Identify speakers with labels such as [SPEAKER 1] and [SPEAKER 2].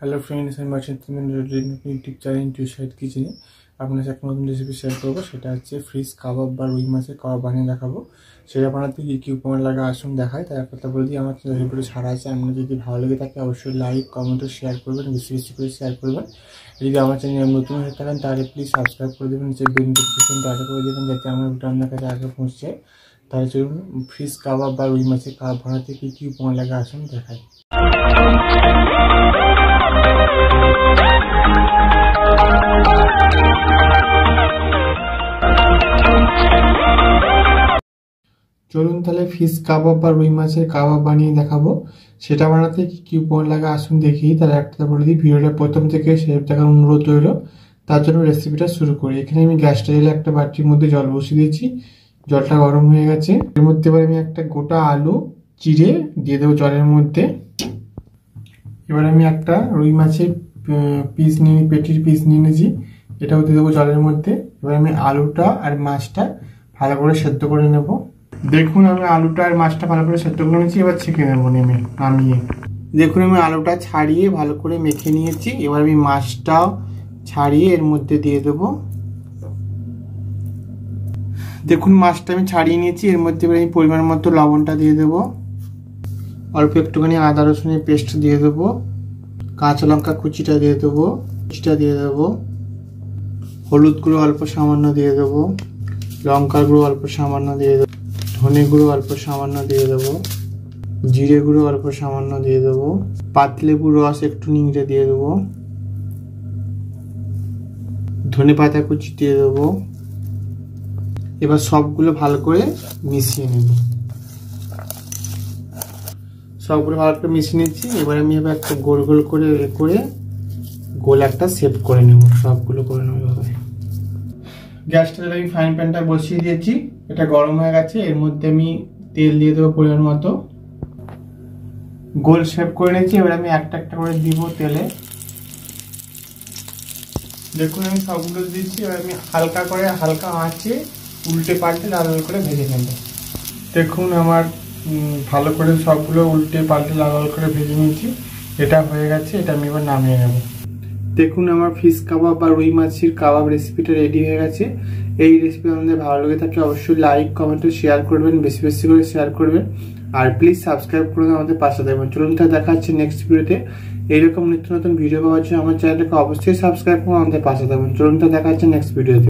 [SPEAKER 1] Hello friends, আমি YouTube channel টুসাইড কিচেনে আপনার সাথে নতুন রেসিপি শেয়ার করবো। সেটা হচ্ছে ফ্রিজ কাবাব বা রুই মাছের কাবাব বানিয়ে দেখাবো। সেটা বানাতে কী কী উপকরণ লাগে আসুন দেখায়। তার কথা বলে দিই, আমার রেসিপিটা ছাড়া আছে। আপনার যদি ভালো লেগে থাকে অবশ্যই লাইক কমেন্ট শেয়ার করবেন, বেশি বেশি করে শেয়ার করবেন। যদি আমার চ্যানেল নতুন হয়ে থাকেন তাহলে প্লিজ সাবস্ক্রাইব করে দেবেন, নিচে বেল নোটিফিকেশনটা অন করে দেবেন যাতে আমার ভিডিও আপনার কাছে আগে পৌঁছে যায়। তাহলে চলুন ফ্রিজ কাবাব বা রুই মাছের কাবাব বানাতে কী কী উপকরণ লাগে আসুন দেখায়। চলুন তাহলে ফিশ কাবাব বা রুই মাছের কাবাব বানিয়ে দেখাবো। সেটা বানাতে কি কি উপকরণ লাগে আসুন দেখি। তাহলে একটা বলে দিই, ভিডিওটা প্রথম থেকে শেষ দেখার অনুরোধ রইল। তার জন্য রেসিপিটা শুরু করি। এখানে আমি গ্যাসটা জ্বালিয়ে একটা বাটির মধ্যে জল বসিয়ে দিয়েছি। জলটা গরম হয়ে গেছে। এর মধ্যে এবার আমি একটা গোটা আলু চিড়ে দিয়ে দেবো জলের মধ্যে। এবার আমি একটা রুই মাছের পেটির পিস নিয়ে নিয়েছি, এটাও দিয়ে দেবো জলের মধ্যে। এবার আমি আলুটা আর মাছটা ভালো করে সেদ্ধ করে নেব। দেখুন আমি আলুটা আর মাছটা ভালো করে সেদ্ধ করে নিয়েছি। এবার ছেঁকে নেবো নামিয়ে। দেখুন আমি আলুটা ছাড়িয়ে ভালো করে মেখে নিয়েছি। এবার আমি মাছটাও ছাড়িয়ে এর মধ্যে দিয়ে দেবো। দেখুন মাছটা আমি ছাড়িয়ে নিয়েছি। এর মধ্যে এবার আমি পরিমাণ মতো লবণটা দিয়ে দেবো, অল্প একটুখানি আদা রসুনের পেস্ট দিয়ে দেবো, কাঁচা লঙ্কা কুচিটা দিয়ে দেবো, হলুদ গুঁড়ো অল্প সামান্য দিয়ে দেবো, লঙ্কার গুঁড়ো অল্প সামান্য দিয়ে দেবো, ধনে গুঁড়ো অল্প সামান্য দিয়ে দেবো, জিরে গুঁড়ো অল্প সামান্য দিয়ে দেবো, পাতলেবু রস একটু নিংড়ে দিয়ে দেবো, ধনে পাতা কুচি দিয়ে দেবো। এবার সবগুলো ভালো করে মিশিয়ে নেব। সবগুলো ভালো করে মিশিয়ে নিচ্ছি। এবার আমি এবার একটা গোল গোল করে গোল একটা শেপ করে নেব। সবগুলো করে নেব এভাবে। গ্যাসটা আমি ফ্রাইং প্যানটা বসিয়ে দিয়েছি, এটা গরম হয়ে গেছে। এর মধ্যে আমি তেল দিয়ে দেবো পরিমাণ মতো। গোল শেপ করে নিয়েছি। এবার আমি একটা একটা করে দিব তেলে। দেখুন আমি সবগুলো দিচ্ছি। এবার আমি হালকা আঁচে উল্টে পাল্টে লাল লাল করে ভেজে নেব। দেখুন আমার ভালো করে সবগুলো উল্টে পাল্টে লাল লাল করে ভেজে নিয়েছি। এটা হয়ে গেছে, এটা আমি এবার নামিয়ে নেব। দেখুন আমার ফিশ কাবাব বা রুই মাছের কাবাব রেসিপিটা রেডি হয়ে গেছে। এই রেসিপি আমাদের ভালো লেগে থাকে অবশ্যই লাইক কমেন্ট শেয়ার করবেন, বেশি বেশি করে শেয়ার করবেন। আর প্লিজ সাবস্ক্রাইব করে আমাদের পাশে থাকবেন। চলুন তাহলে দেখা হচ্ছে নেক্সট ভিডিওতে। এইরকম নিত্য নতুন ভিডিও পাওয়ার জন্য আমার চ্যানেলটাকে অবশ্যই সাবস্ক্রাইব করে আমাদের পাশে থাকবেন। চলুন তাহলে দেখা হচ্ছে নেক্সট ভিডিওতে।